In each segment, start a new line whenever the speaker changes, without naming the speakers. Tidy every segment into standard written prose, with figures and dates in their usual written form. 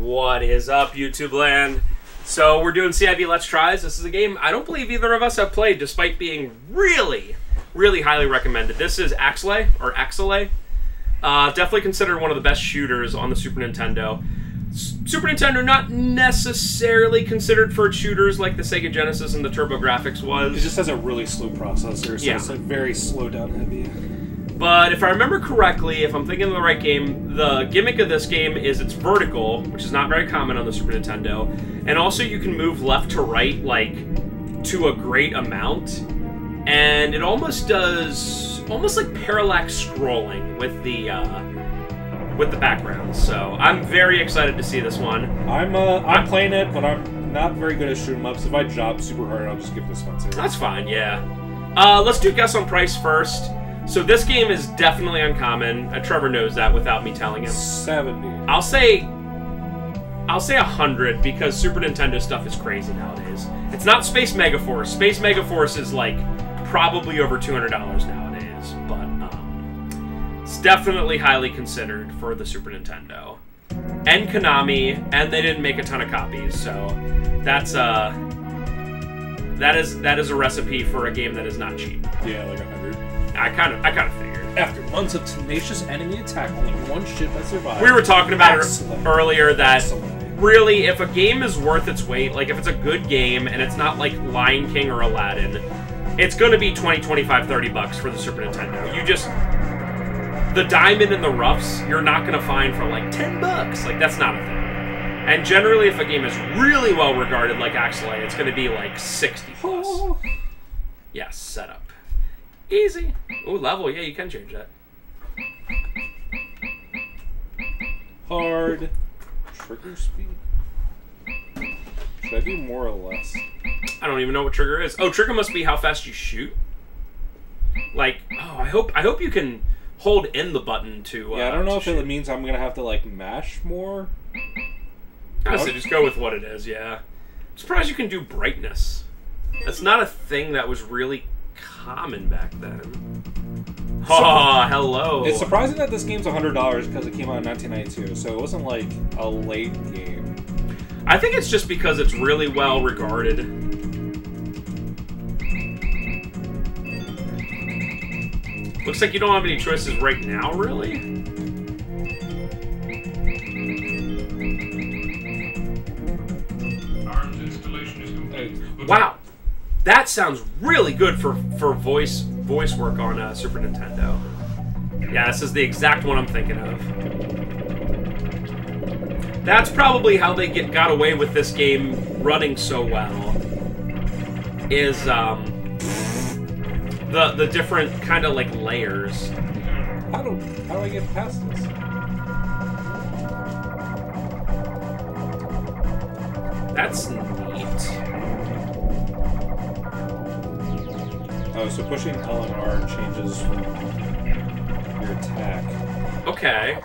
What is up, YouTube land? So we're doing CiB Let's Tries. This is a game I don't believe either of us have played, despite being really, really highly recommended. This is Axelay, or Axelay. Definitely considered one of the best shooters on the Super Nintendo. Super Nintendo not necessarily considered for its shooters like the Sega Genesis and the TurboGrafx was.
It just has a really slow processor, so it's like very slow down heavy.
But if I remember correctly, if I'm thinking of the right game, the gimmick of this game is it's vertical, which is not very common on the Super Nintendo, and also you can move left to right like to a great amount, and it almost does like parallax scrolling with the background. So I'm very excited to see this one.
I'm playing it, but I'm not very good at shoot 'em ups. If I job super hard, I'll just give this one to.
That's fine, yeah. Let's do guess on price first. So this game is definitely uncommon. Trevor knows that without me telling him.
70.
I'll say 100 because Super Nintendo stuff is crazy nowadays. It's not Space Megaforce. Space Megaforce is like probably over $200 nowadays, but it's definitely highly considered for the Super Nintendo. And Konami, and they didn't make a ton of copies, so that's that is a recipe for a game that is not cheap.
Yeah, like 100.
I kind of figured.
After months of tenacious enemy attack, only one ship has survived.
We were talking about it earlier that
Axelay.
really, if a game is worth its weight, like if it's a good game and it's not like Lion King or Aladdin, it's going to be 20, 25, 30 bucks for the Super Nintendo. You just, the diamond in the roughs, you're not going to find for like 10 bucks. Like that's not a thing. And generally, if a game is really well regarded like Axelay, it's going to be like 60 plus. Yes, setup. Easy. Ooh, level. Yeah, you can change that.
Hard. Trigger speed. Should I do more or less?
I don't even know what trigger is. Oh, trigger must be how fast you shoot. Like, oh, I hope you can hold in the button to.
Yeah, I don't know if it means I'm gonna have to like mash more.
Honestly, just go with what it is. Yeah. I'm surprised you can do brightness. That's not a thing that was really common back then. Oh, hello.
It's surprising that this game's $100 because it came out in 1992, so it wasn't like a late game.
I think it's just because it's really well regarded. Looks like you don't have any choices right now, really?
Arms installation is complete.
Wow. That sounds really good for voice work on Super Nintendo. Yeah, this is the exact one I'm thinking of. That's probably how they got away with this game running so well. Is the different kind of like layers.
How do I get past this?
That's neat.
Oh, so pushing L and R changes your attack.
Okay.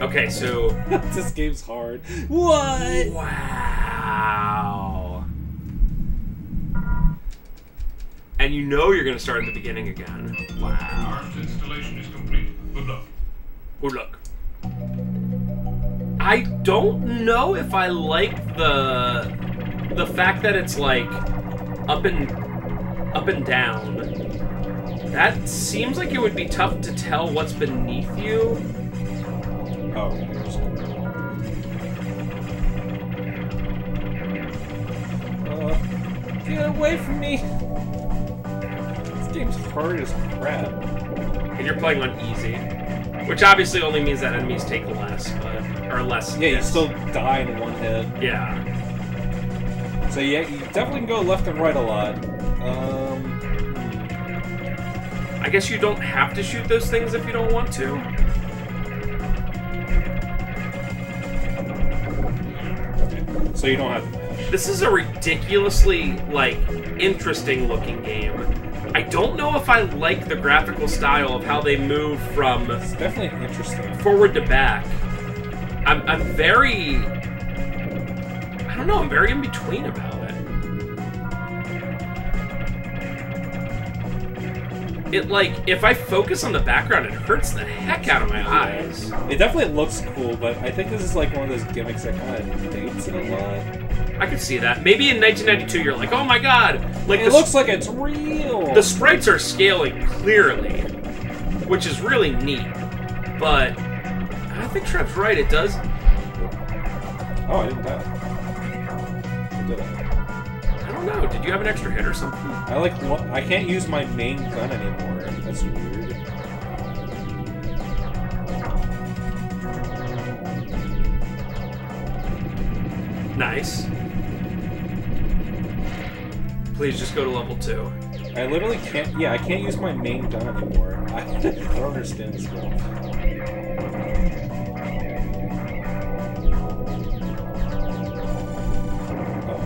Okay, so...
This game's hard. What?
Wow. And you know you're going to start at the beginning again. Wow.
Arms installation is complete. Good luck.
Good luck. I don't know if I like the fact that it's like up and down. That seems like it would be tough to tell what's beneath you.
Oh. Get away from me! This game's hard as crap.
And you're playing on easy, which obviously only means that enemies take less, or less.
Yeah,
hits.
you still die in one hit.
Yeah.
So yeah, you definitely can go left and right a lot.
I guess you don't have to shoot those things if you don't want to.
So you don't have to mash.
This is a ridiculously, like, interesting looking game. I don't know if I like the graphical style of how they move from
It's definitely interesting.
forward to back. I'm very... I don't know, I'm very in between about it. it, like, if I focus on the background, it hurts the heck out of my eyes.
It definitely looks cool, but I think this is like one of those gimmicks that kind of dates it a lot.
I could see that. Maybe in 1992 you're like, oh my god! Like,
It looks like it's real!
The sprites are scaling clearly, which is really neat. But I think Trev's right, it does.
Oh, I didn't die. Or did I?
I don't know, did you have an extra hit or something?
I can't use my main gun anymore. That's weird.
Nice. Please just go to level 2.
I literally can't. Yeah, I can't use my main gun anymore. I don't understand this game. Oh.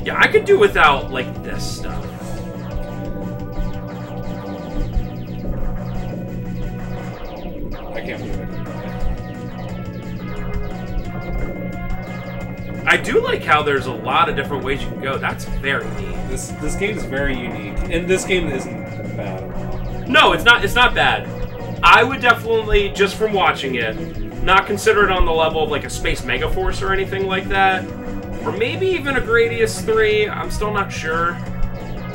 Yeah, I could do without, like, this stuff.
I can't believe I did that.
I do like how there's a lot of different ways you can go. That's very neat.
This game is very unique, and this game isn't bad at all.
No, it's not bad. I would definitely, just from watching it, not consider it on the level of like a Space Megaforce or anything like that. Or maybe even a Gradius 3. I'm still not sure.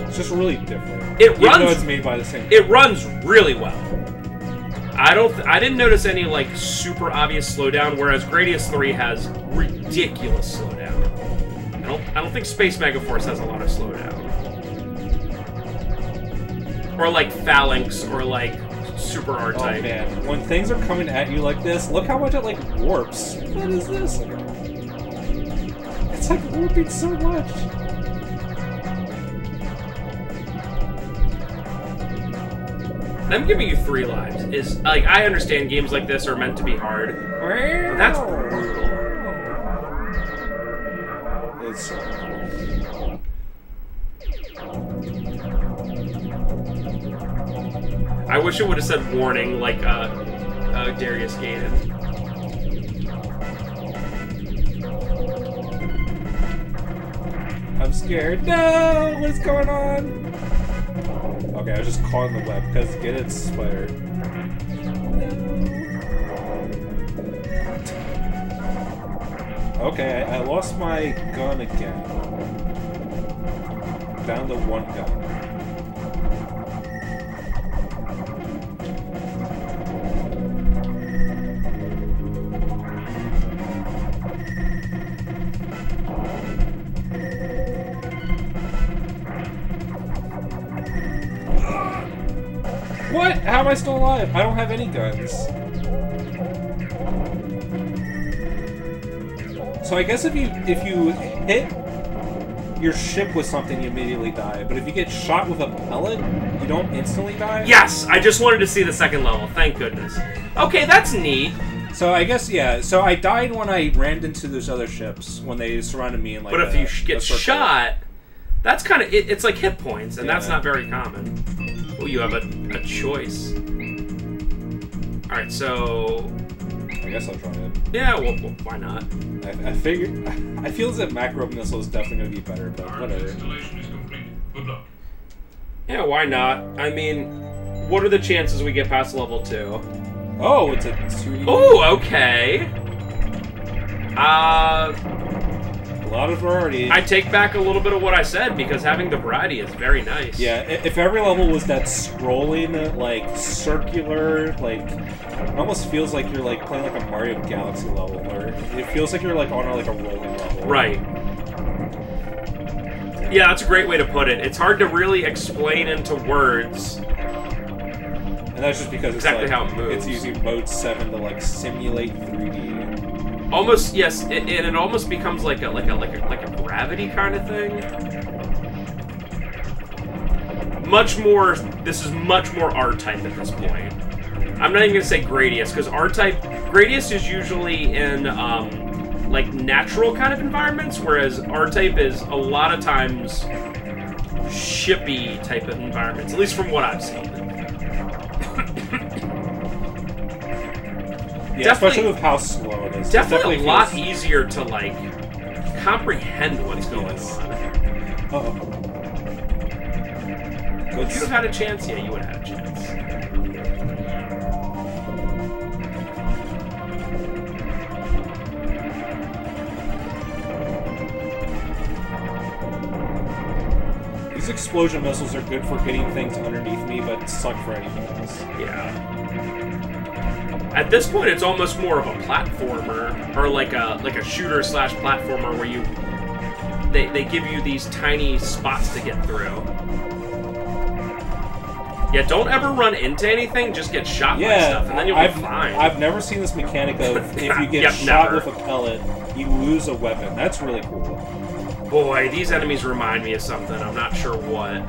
It's just really different.
It
Even
runs.
though it's made by the same.
It runs really well. I didn't notice any like super obvious slowdown, whereas Gradius 3 has ridiculous slowdown. I don't think Space Megaforce has a lot of slowdown. Or like Phalanx or like Super R-Type.
Oh man, when things are coming at you like this, look how much it like warps. What is this? It's like warping so much.
Them giving you 3 lives is like, I understand games like this are meant to be hard. But that's brutal.
It's
I wish it would have said warning like Darius Gaiden.
I'm scared. No! What's going on? Okay, I was just caught in the web because get it, spider. Okay, I lost my gun again. Down to 1 gun. What? How am I still alive? I don't have any guns. So I guess if you hit your ship with something, you immediately die. But if you get shot with a pellet, you don't instantly die?
Yes! I just wanted to see the second level, thank goodness. Okay, that's neat.
So I guess, yeah. So I died when I ran into those other ships, when they surrounded me in like
But if you get shot, that's kind of, it's like hit points, and that's not very common. Oh, you have a choice. Alright, so...
I guess I'll try it.
Yeah, well, why not?
I figured... I feel as if macro missile is definitely going to be better, but whatever.
Installation is complete. Good luck.
Yeah, why not? I mean, what are the chances we get past level 2?
Oh, it's a 2D.
Oh, okay.
A lot of variety.
I take back a little bit of what I said, because having the variety is very nice.
Yeah, if every level was that scrolling, like, circular, like... It almost feels like you're, like, playing, like, a Mario Galaxy level, or it feels like you're, like, on, like, a rolling level.
Right. Yeah, that's a great way to put it. It's hard to really explain into words.
And that's just because it's,
exactly
like,
how it moves.
It's using Mode 7 to, like, simulate 3D.
Almost, yes, and it almost becomes like a gravity kind of thing. Much more. This is much more R-Type at this point. I'm not even gonna say Gradius, because R-Type, Gradius is usually in like natural kind of environments, whereas R-Type is a lot of times shippy type of environments, at least from what I've seen.
Yeah, especially with how slow it is.
Definitely a lot easier to, like, comprehend what's going on.
Uh-oh.
Would you have had a chance? Yeah, you would have had a chance.
These explosion missiles are good for hitting things underneath me, but suck for anything else.
Yeah. At this point, it's almost more of a platformer, or like a shooter slash platformer where they give you these tiny spots to get through. Yeah, don't ever run into anything, just get shot by stuff, and then you'll be fine.
I've never seen this mechanic of if you get
Yep,
shot
never.
with a pellet, you lose a weapon. That's really cool.
Boy, these enemies remind me of something. I'm not sure what.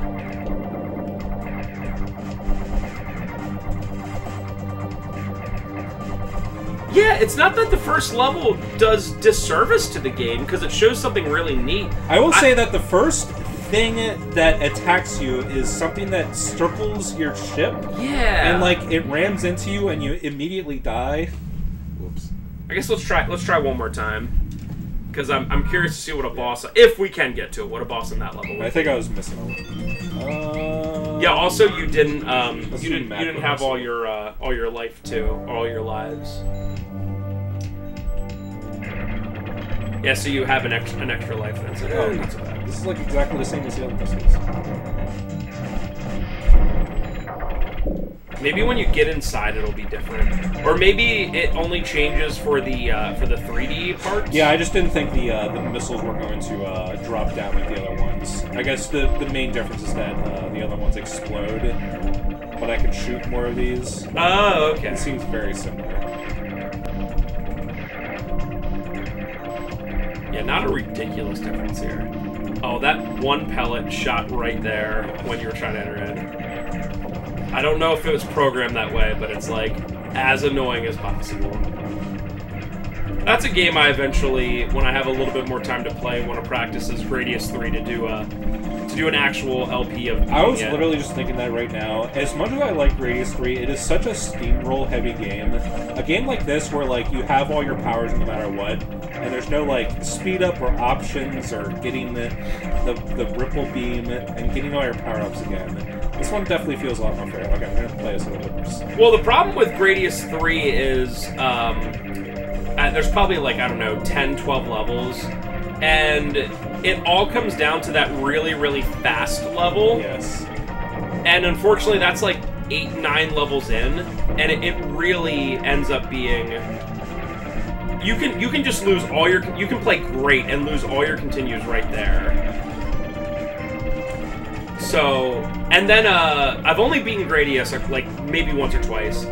Yeah, it's not that the first level does disservice to the game, because it shows something really neat.
I will say that the first thing that attacks you is something that circles your ship.
Yeah.
And, like, it rams into you and you immediately die. Whoops.
I guess let's try one more time. Because I'm curious to see what a boss, if we can get to it, what a boss in that level would
I think I was missing one.
Yeah, also you didn't
do
you didn't have all your life too, all your lives. Yeah, so you have an extra life then. So not so bad.
This is like exactly the same as the other missiles.
Maybe when you get inside, it'll be different, or maybe it only changes for the 3D parts.
Yeah, I just didn't think the missiles were going to drop down like the other ones. I guess the main difference is that the other ones explode, but I can shoot more of these.
Oh, okay.
It seems very similar.
Yeah, not a ridiculous difference here. Oh, that one pellet shot right there when you were trying to enter in. I don't know if it was programmed that way, but it's like as annoying as possible. That's a game I eventually, when I have a little bit more time to play, want to practice is Gradius 3 to do an actual LP of.
I was literally just thinking that right now. As much as I like Gradius 3, it is such a steamroll heavy game. A game like this where like you have all your powers no matter what, and there's no like speed up or options or getting the ripple beam and getting all your power ups again. This one definitely feels a lot more fair. Okay, I'm gonna play this a little bit worse.
Well, the problem with Gradius 3 is there's probably like, I don't know, 10, 12 levels, and it all comes down to that really, really fast level.
Yes.
And unfortunately, that's like 8, 9 levels in, and it really ends up being... You can just lose all your... You can play great and lose all your continues right there. So... And then, I've only beaten Gradius, like, maybe once or twice.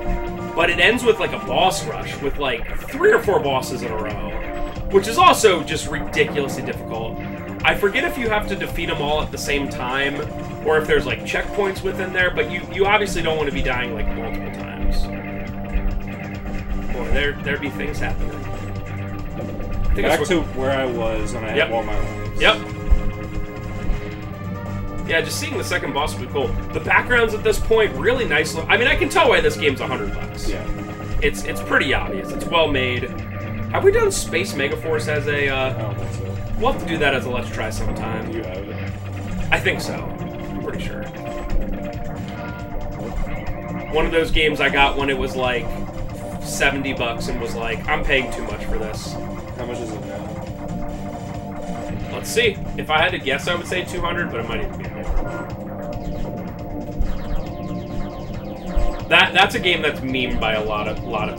But it ends with, like, a boss rush with, like, 3 or 4 bosses in a row. Which is also just ridiculously difficult. I forget if you have to defeat them all at the same time, or if there's, like, checkpoints within there, but you obviously don't want to be dying, like, multiple times. Boy, there'd be things happening. I think
Back to where I was when I had all my lives.
Yep. Yeah, just seeing the second boss would be cool. The backgrounds at this point, really nice. I mean, I can tell why this game's $100.
Yeah.
It's pretty obvious. It's well made. Have we done Space Megaforce as a...
I don't think so.
We'll have to do that as a Let's Try sometime.
You have it.
I think so. I'm pretty sure. One of those games I got when it was like $70 and was like, I'm paying too much for this.
How much is it now?
Let's see. If I had to guess, I would say 200, but it might even be more. That's a game that's memed by a lot of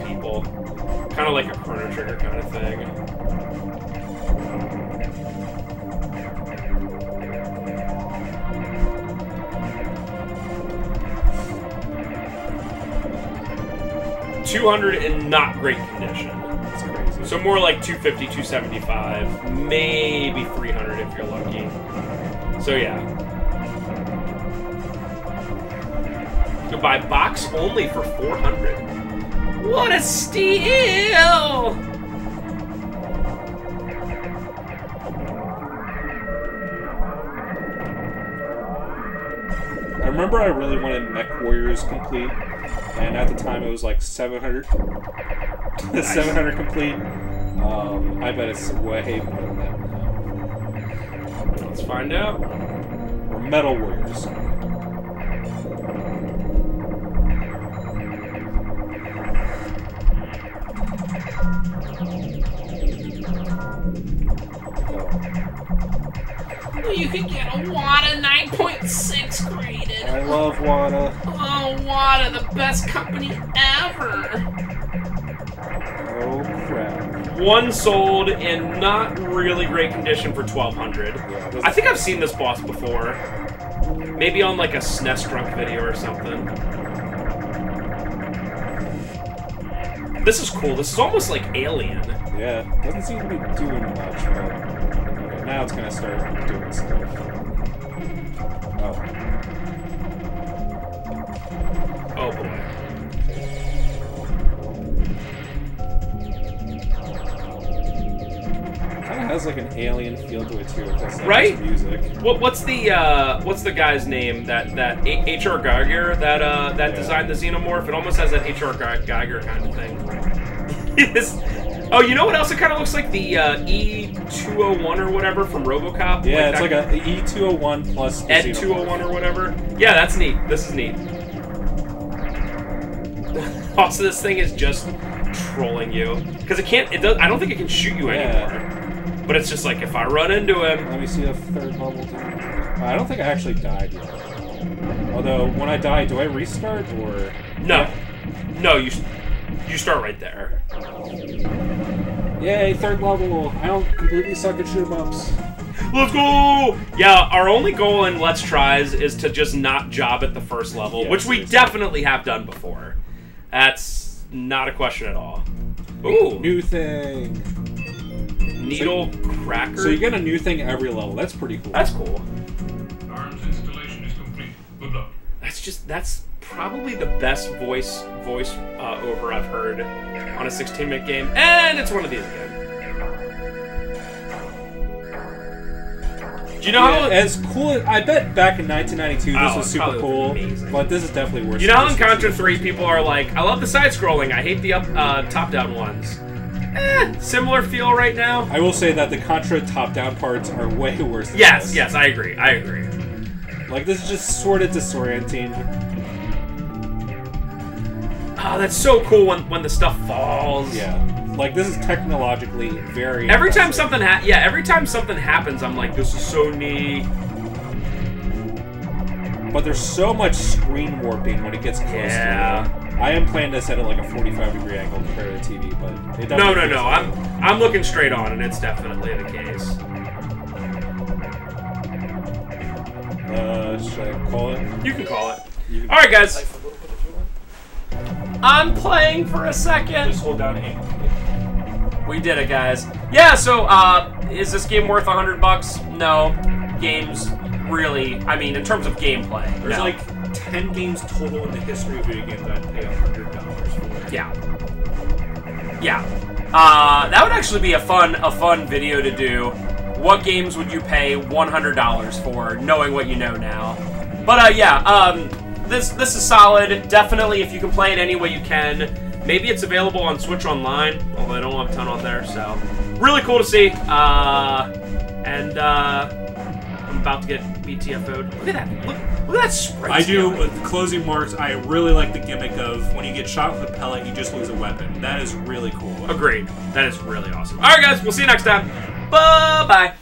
people. Kind of like a Chrono Trigger kind of thing. $200 in not great condition.
That's crazy.
So more like 250, 275, maybe 300 if you're lucky. So yeah. You can buy box only for 400. What a steal!
I remember I really wanted Mech Warriors complete, and at the time it was like 700. 700 complete. I bet it's way more than that now.
Let's find out.
Or Metal Warriors.
could get a WADA 9.6 graded.
I love WADA.
Oh, WADA, the best company ever.
Oh crap.
One sold in not really great condition for $1,200.
Yeah,
I think I've seen this boss before. Maybe on like a SNES drunk video or something. This is cool. This is almost like Alien.
Yeah, doesn't seem to be doing much, but okay, now it's gonna start doing stuff. Oh.
Oh boy.
Kind of has like an alien feel to it too. Because
Right?
Music.
What's the guy's name that H.R. Geiger that designed the Xenomorph? It almost has that H.R. Geiger kind of thing. Oh, you know what else it kind of looks like? The E201 or whatever from RoboCop.
Yeah, it's like a E201 plus the
Ed 201 or whatever. Yeah, that's neat. This is neat. Also, this thing is just trolling you because it can't. It does. I don't think it can shoot you anymore. But it's just like if I run into him.
Let me see the third level. I don't think I actually died yet. Although when I die, do I restart or?
No, no. You start right there.
Yay, third level! I don't completely suck at shoot 'em ups.
Let's go! Yeah, our only goal in Let's Tries is to just not job at the first level,
Yeah,
which we definitely have done before. That's not a question at all. Ooh,
New thing.
needle cracker.
So you get a new thing every level. That's pretty cool.
That's cool.
Arms installation is complete. Good luck.
That's probably the best voice over I've heard on a 16-bit game, and it's one of these again. Do you know how
as cool? I bet back in 1992 this was
it's
super
probably
cool,
amazing.
but this is definitely worse.
You know how in
than
Contra 3 people are like, I love the side-scrolling, I hate the top-down ones. Similar feel right now.
I will say that the Contra top-down parts are way worse than
Yes,
this.
yes, I agree.
Like, this is just sort of disorienting.
Oh, that's so cool when the stuff falls.
Yeah. Like, this is technologically very
Every time
impressive.
every time something happens, I'm like, this is so neat.
But there's so much screen warping when it gets close to it. I am planning to set it like a 45-degree angle compared to the TV, but it
No.
definitely feels like it.
I'm looking straight on, and it's definitely the case.
Should I call it?
You can call it.
You can
All right, guys.
life a little bit if you want.
I'm playing for a second.
Just hold down aim.
We did it, guys. Yeah. So, is this game worth $100? No. Games really. I mean, in terms of gameplay.
There's
no.
like 10 games total in the history of video games that I'd pay $100 for.
Yeah. Yeah. That would actually be a fun video to do. What games would you pay $100 for, knowing what you know now? But yeah, this is solid. Definitely, if you can play it any way you can. Maybe it's available on Switch Online, although I don't have a ton on there. So, really cool to see. And I'm about to get BTFO'd. Look at that! Look at that sprite.
I do, with closing marks, I really like the gimmick of when you get shot with a pellet, you just lose a weapon. That is really cool.
Agreed. That is really awesome. All right, guys. We'll see you next time. Bye-bye.